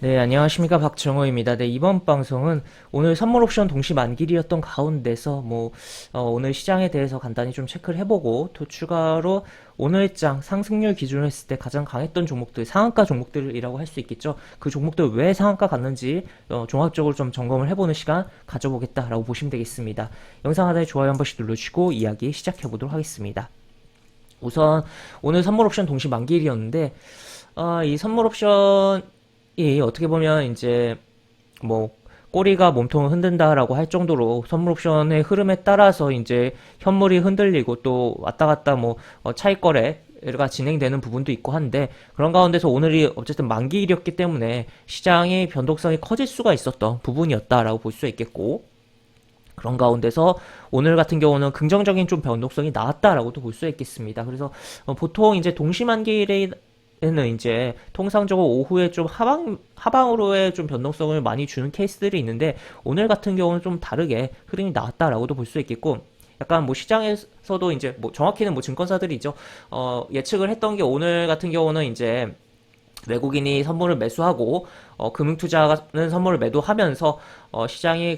네, 안녕하십니까. 박정호입니다. 네, 이번 방송은 오늘 선물 옵션 동시 만기일이었던 가운데서 오늘 시장에 대해서 간단히 좀 체크를 해보고 또 추가로 오늘장 상승률 기준으로 했을 때 가장 강했던 종목들, 상한가 종목들이라고 할 수 있겠죠. 그 종목들 왜 상한가 갔는지 종합적으로 좀 점검을 해보는 시간 가져보겠다라고 보시면 되겠습니다. 영상 하단에 좋아요 한 번씩 눌러주시고 이야기 시작해보도록 하겠습니다. 우선 오늘 선물 옵션 동시 만기일이었는데 이 선물 옵션이 어떻게 보면 이제 뭐 꼬리가 몸통을 흔든다라고 할 정도로 선물 옵션의 흐름에 따라서 이제 현물이 흔들리고 또 왔다 갔다 차익 거래가 진행되는 부분도 있고 한데, 그런 가운데서 오늘이 어쨌든 만기일이었기 때문에 시장의 변동성이 커질 수가 있었던 부분이었다라고 볼 수 있겠고, 그런 가운데서 오늘 같은 경우는 긍정적인 좀 변동성이 나왔다라고도 볼 수 있겠습니다. 그래서 보통 이제 동시만기일에는 이제 통상적으로 오후에 좀 하방으로의 좀 변동성을 많이 주는 케이스들이 있는데, 오늘 같은 경우는 좀 다르게 흐름이 나왔다라고도 볼 수 있겠고, 약간 시장에서도 이제 정확히는 증권사들이죠. 예측을 했던 게 오늘 같은 경우는 이제 외국인이 선물을 매수하고 금융투자는 선물을 매도하면서 시장이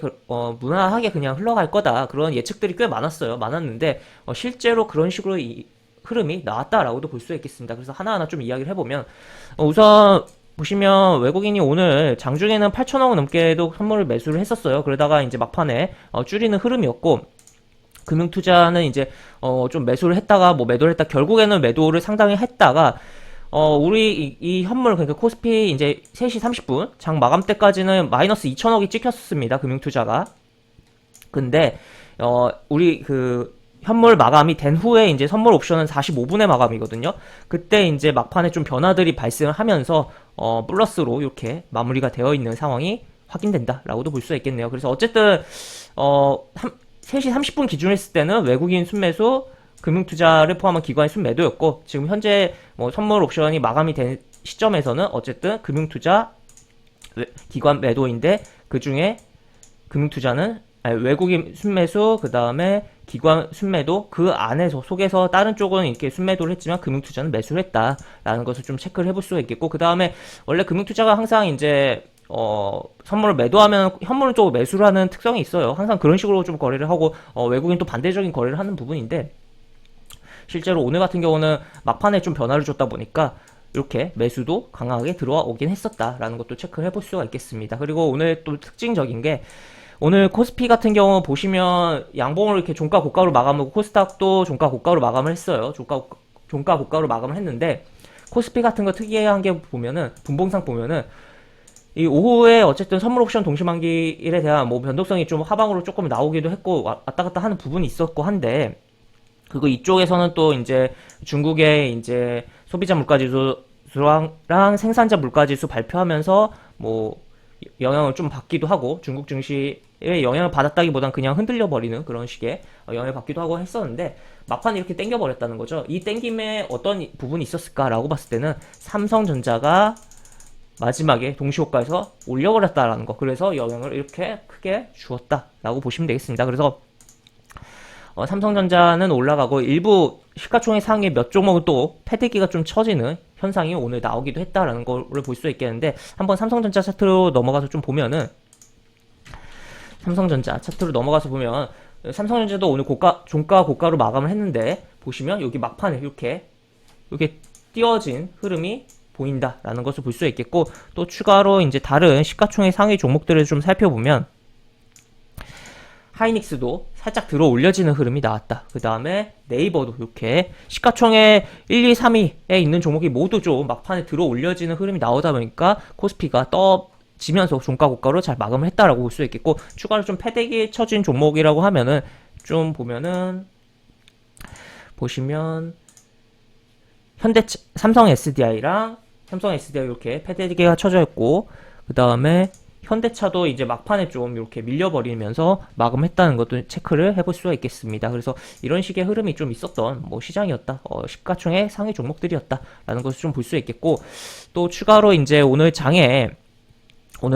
무난하게 그냥 흘러갈 거다, 그런 예측들이 꽤 많았는데 실제로 그런 식으로 이 흐름이 나왔다라고도 볼 수 있겠습니다. 그래서 하나하나 좀 이야기를 해보면, 우선 보시면 외국인이 오늘 장중에는 8천억 원 넘게도 선물을 매수를 했었어요. 그러다가 이제 막판에 줄이는 흐름이었고, 금융투자는 이제 좀 매수를 했다가 매도를 했다, 결국에는 매도를 상당히 했다가 우리 이 현물, 그러니까 코스피 이제 3시 30분 장 마감 때까지는 마이너스 2천억이 찍혔습니다. 금융투자가. 근데 우리 그 현물 마감이 된 후에 이제 선물 옵션은 45분에 마감이거든요. 그때 이제 막판에 좀 변화들이 발생을 하면서 플러스로 이렇게 마무리가 되어 있는 상황이 확인된다라고도 볼 수 있겠네요. 그래서 어쨌든 3시 30분 기준으로 했을 때는 외국인 순매수, 금융투자를 포함한 기관의 순매도였고, 지금 현재 선물 옵션이 마감이 된 시점에서는 어쨌든 금융투자 기관 매도인데, 그 중에 금융투자는 외국인 순매수, 그 다음에 기관 순매도, 그 안에서 속에서 다른 쪽은 이렇게 순매도를 했지만 금융투자는 매수를 했다라는 것을 좀 체크를 해볼 수가 있겠고, 그 다음에 원래 금융투자가 항상 이제 선물을 매도하면 현물을 좀 매수를 하는 특성이 있어요. 항상 그런 식으로 좀 거래를 하고, 외국인 또 반대적인 거래를 하는 부분인데, 실제로 오늘 같은 경우는 막판에 좀 변화를 줬다 보니까 이렇게 매수도 강하게 들어오긴 했었다라는 것도 체크를 해볼 수가 있겠습니다. 그리고 오늘 또 특징적인 게, 오늘 코스피 같은 경우 보시면 양봉을 이렇게 종가 고가로 마감하고, 코스닥도 종가 고가로 마감을 했어요. 종가 고가로 마감을 했는데, 코스피 같은 거 특이한 게 보면은, 분봉상 보면은 이 오후에 어쨌든 선물 옵션 동시만기일에 대한 변동성이 좀 하방으로 조금 나오기도 했고 왔다 갔다 하는 부분이 있었고 한데, 그리고 이쪽에서는 또 이제 중국의 이제 소비자 물가지수랑 생산자 물가지수 발표하면서 영향을 좀 받기도 하고, 중국 증시에 영향을 받았다기보단 그냥 흔들려 버리는 그런 식의 영향을 받기도 하고 했었는데, 막판 이렇게 땡겨 버렸다는 거죠. 이 땡김에 어떤 부분이 있었을까라고 봤을 때는 삼성전자가 마지막에 동시호가에서 올려버렸다라는 거, 그래서 영향을 이렇게 크게 주었다라고 보시면 되겠습니다. 그래서 삼성전자는 올라가고, 일부 시가총액 상위 몇 종목은 또 패대기가 좀 처지는 현상이 오늘 나오기도 했다라는 거를 볼 수 있겠는데, 한번 삼성전자 차트로 넘어가서 좀 보면은, 삼성전자 차트로 넘어가서 보면 삼성전자도 오늘 종가 고가로 마감을 했는데, 보시면 여기 막판에 이렇게 띄어진 흐름이 보인다라는 것을 볼 수 있겠고, 또 추가로 이제 다른 시가총액 상위 종목들을 좀 살펴보면, 하이닉스도 살짝 들어 올려지는 흐름이 나왔다. 그 다음에 네이버도 이렇게 시가총액 1, 2, 3위에 있는 종목이 모두 좀 막판에 들어 올려지는 흐름이 나오다 보니까 코스피가 떠지면서 종가 고가로 잘 마감을 했다라고 볼 수 있겠고, 추가로 좀 패대기에 처진 종목이라고 하면은 좀 보시면 삼성 SDI랑 삼성 SDI 이렇게 패대기가 쳐져 있고, 그 다음에 현대차도 이제 막판에 좀 이렇게 밀려버리면서 마감했다는 것도 체크를 해볼 수가 있겠습니다. 그래서 이런 식의 흐름이 좀 있었던 시장이었다, 시가총액 상위 종목들이었다라는 것을 좀 볼 수 있겠고, 또 추가로 이제 오늘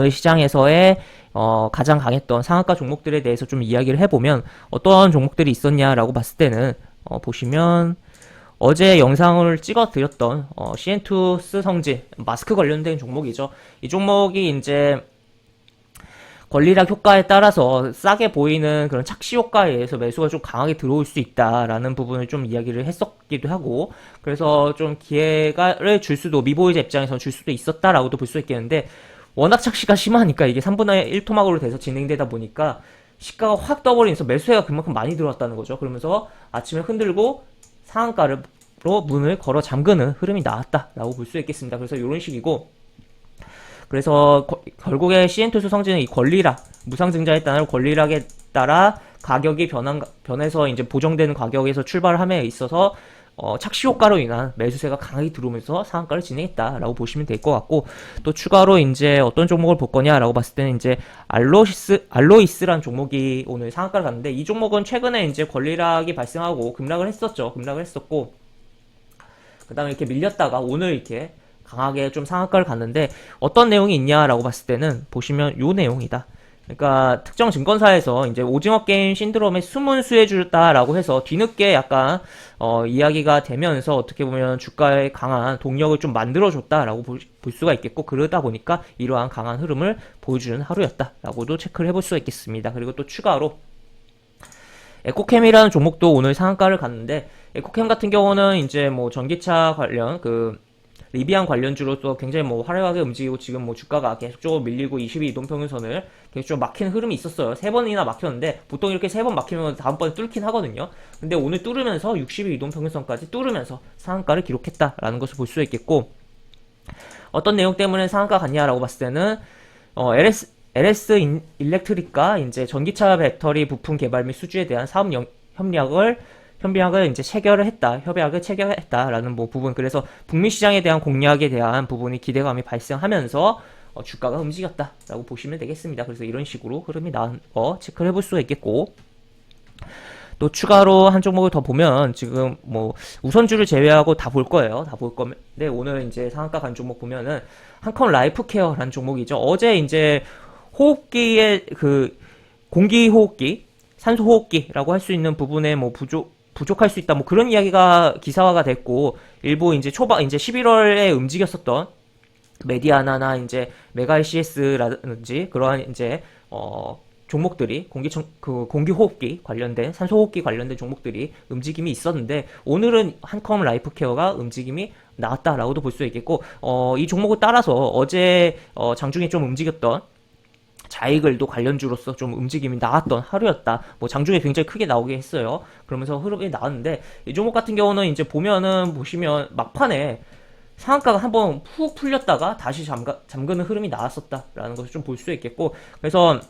시장에서의 가장 강했던 상한가 종목들에 대해서 좀 이야기를 해보면, 어떠한 종목들이 있었냐라고 봤을 때는 보시면 어제 영상을 찍어 드렸던 시엔투스 성진 마스크 관련된 종목이죠. 이 종목이 이제 권리락 효과에 따라서 싸게 보이는 그런 착시 효과에 의해서 매수가 좀 강하게 들어올 수 있다라는 부분을 좀 이야기를 했었기도 하고, 그래서 좀 기회를 줄 수도, 미보이자 입장에서는 줄 수도 있었다라고도 볼 수 있겠는데, 워낙 착시가 심하니까 이게 3분의 1 토막으로 돼서 진행되다 보니까 시가가 확 떠버리면서 매수세가 그만큼 많이 들어왔다는 거죠. 그러면서 아침에 흔들고 상한가로 문을 걸어 잠그는 흐름이 나왔다라고 볼 수 있겠습니다. 그래서 이런 식이고, 그래서 결국에 시엔투스 성진은 이 권리락, 무상증자에 따른 권리락에 따라 가격이 변해서 이제 보정되는 가격에서 출발함에 있어서 착시 효과로 인한 매수세가 강하게 들어오면서 상한가를 진행했다라고 보시면 될 것 같고, 또 추가로 이제 어떤 종목을 볼 거냐라고 봤을 때는 이제 알로이스라는 종목이 오늘 상한가를 갔는데, 이 종목은 최근에 이제 권리락이 발생하고 급락을 했었죠. 급락을 했었고, 그 다음에 이렇게 밀렸다가 오늘 이렇게 강하게 좀 상한가를 갔는데, 어떤 내용이 있냐라고 봤을 때는 보시면 요 내용이다. 그러니까 특정 증권사에서 이제 오징어 게임 신드롬에 숨은 수혜주다라고 해서 뒤늦게 약간 이야기가 되면서 어떻게 보면 주가에 강한 동력을 좀 만들어줬다라고 볼 수가 있겠고, 그러다 보니까 이러한 강한 흐름을 보여주는 하루였다라고도 체크를 해볼 수가 있겠습니다. 그리고 또 추가로 에코캠이라는 종목도 오늘 상한가를 갔는데, 에코캠 같은 경우는 이제 뭐 전기차 관련 리비안 관련주로서 굉장히 뭐 화려하게 움직이고, 지금 뭐 주가가 계속적으로 밀리고 22이동평균선을 계속적으로 막히는 흐름이 있었어요. 3번이나 막혔는데, 보통 이렇게 3번 막히면 다음번에 뚫긴 하거든요. 근데 오늘 뚫으면서 62이동평균선까지 뚫으면서 상한가를 기록했다라는 것을 볼 수 있겠고, 어떤 내용 때문에 상한가 갔냐라고 봤을 때는 LS 일렉트릭과 이제 전기차 배터리 부품 개발 및 수주에 대한 사업 협약을 이제 협약을 체결했다라는 뭐 부분, 그래서 북미 시장에 대한 공략에 대한 부분이 기대감이 발생하면서 주가가 움직였다라고 보시면 되겠습니다. 그래서 이런 식으로 흐름이 나온 거 체크를 해볼 수가 있겠고, 또 추가로 한 종목을 더 보면 지금 뭐 우선주를 제외하고 다 볼 거예요. 다 볼 건데, 오늘 이제 상한가 간 종목 보면은 한컴 라이프 케어라는 종목이죠. 어제 이제 호흡기의 공기 호흡기, 산소 호흡기라고 할 수 있는 부분에 뭐 부족할 수 있다, 뭐 그런 이야기가 기사화가 됐고, 일부 이제 이제 11월에 움직였었던 메디아나나 이제 메가LCS라든지 그러한 이제 종목들이 공기 호흡기 관련된, 산소 호흡기 관련된 종목들이 움직임이 있었는데, 오늘은 한컴 라이프 케어가 움직임이 나왔다라고도 볼 수 있겠고, 이 종목을 따라서 어제 장중에 좀 움직였던 자이글도 관련주로서 좀 움직임이 나왔던 하루였다. 뭐 장중에 굉장히 크게 나오게 했어요. 그러면서 흐름이 나왔는데, 이 종목 같은 경우는 이제 보시면 막판에 상한가가 한번 푹 풀렸다가 다시 잠그는 흐름이 나왔었다라는 것을 좀 볼 수 있겠고, 그래서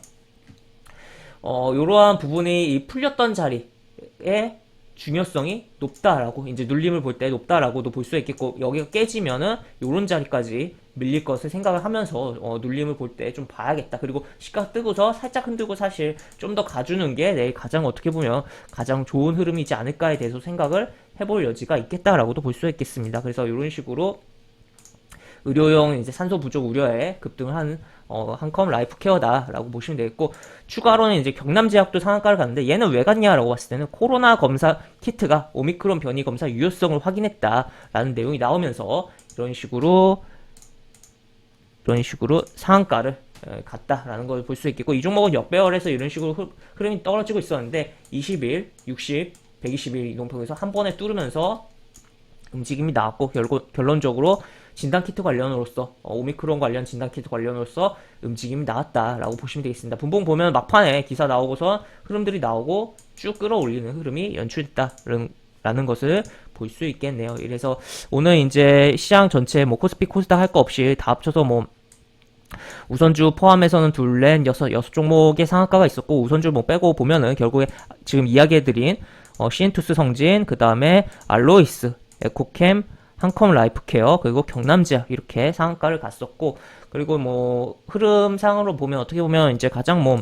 이러한 부분이 이 풀렸던 자리에 중요성이 높다라고, 이제 눌림을 볼 때 높다라고도 볼 수 있겠고, 여기가 깨지면은 요런 자리까지 밀릴 것을 생각을 하면서 눌림을 볼 때 좀 봐야겠다. 그리고 시가 뜨고서 살짝 흔들고 사실 좀 더 가주는 게 내일 가장 어떻게 보면 가장 좋은 흐름이지 않을까에 대해서 생각을 해볼 여지가 있겠다라고도 볼 수 있겠습니다. 그래서 이런 식으로 의료용 이제 산소 부족 우려에 급등을 한 한컴 라이프 케어다라고 보시면 되겠고, 추가로는 이제 경남제약도 상한가를 갔는데, 얘는 왜 갔냐라고 봤을 때는 코로나 검사 키트가 오미크론 변이 검사 유효성을 확인했다라는 내용이 나오면서 이런 식으로 상한가를 갔다라는 걸 볼 수 있겠고, 이 종목은 역배열에서 이런 식으로 흐름이 떨어지고 있었는데 20일, 60, 120일 이동평에서 한 번에 뚫으면서 움직임이 나왔고, 결론적으로 진단키트 관련으로서 오미크론 관련 진단키트 관련으로서 움직임이 나왔다라고 보시면 되겠습니다. 분봉 보면 막판에 기사 나오고서 흐름들이 나오고 쭉 끌어올리는 흐름이 연출됐다라는 것을 볼 수 있겠네요. 이래서 오늘 이제 시장 전체 뭐 코스피 코스닥 할 거 없이 다 합쳐서 뭐 우선주 포함해서는 둘, 넷, 여섯 종목의 상한가가 있었고, 우선주 뭐 빼고 보면은 결국에 지금 이야기해드린 시엔투스 성진, 그 다음에 알로이스, 에코캠, 한컴 라이프케어, 그리고 경남제약 이렇게 상한가를 갔었고, 그리고 뭐 흐름상으로 보면 어떻게 보면 이제 가장 뭐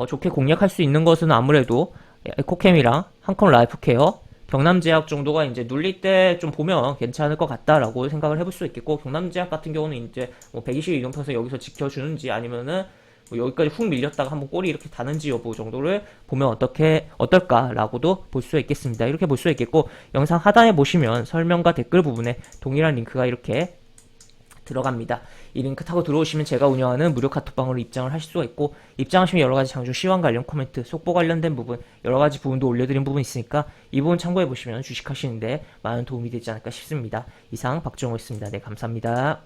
좋게 공략할 수 있는 것은 아무래도 에코캠이랑 한컴 라이프케어, 경남제약 정도가 이제 눌릴 때 좀 보면 괜찮을 것 같다라고 생각을 해볼 수 있겠고, 경남제약 같은 경우는 이제 뭐 120 이동평선 여기서 지켜주는지, 아니면은 뭐 여기까지 훅 밀렸다가 한번 꼬리 이렇게 다는지 여부 정도를 보면 어떨까라고도 볼 수 있겠습니다. 이렇게 볼 수 있겠고, 영상 하단에 보시면 설명과 댓글 부분에 동일한 링크가 이렇게 들어갑니다. 이 링크 타고 들어오시면 제가 운영하는 무료 카톡방으로 입장을 하실 수가 있고, 입장하시면 여러가지 장중 시황 관련 코멘트, 속보 관련된 부분, 여러가지 부분도 올려드린 부분 있으니까 이 부분 참고해보시면 주식하시는데 많은 도움이 되지 않을까 싶습니다. 이상 박정호였습니다. 네, 감사합니다.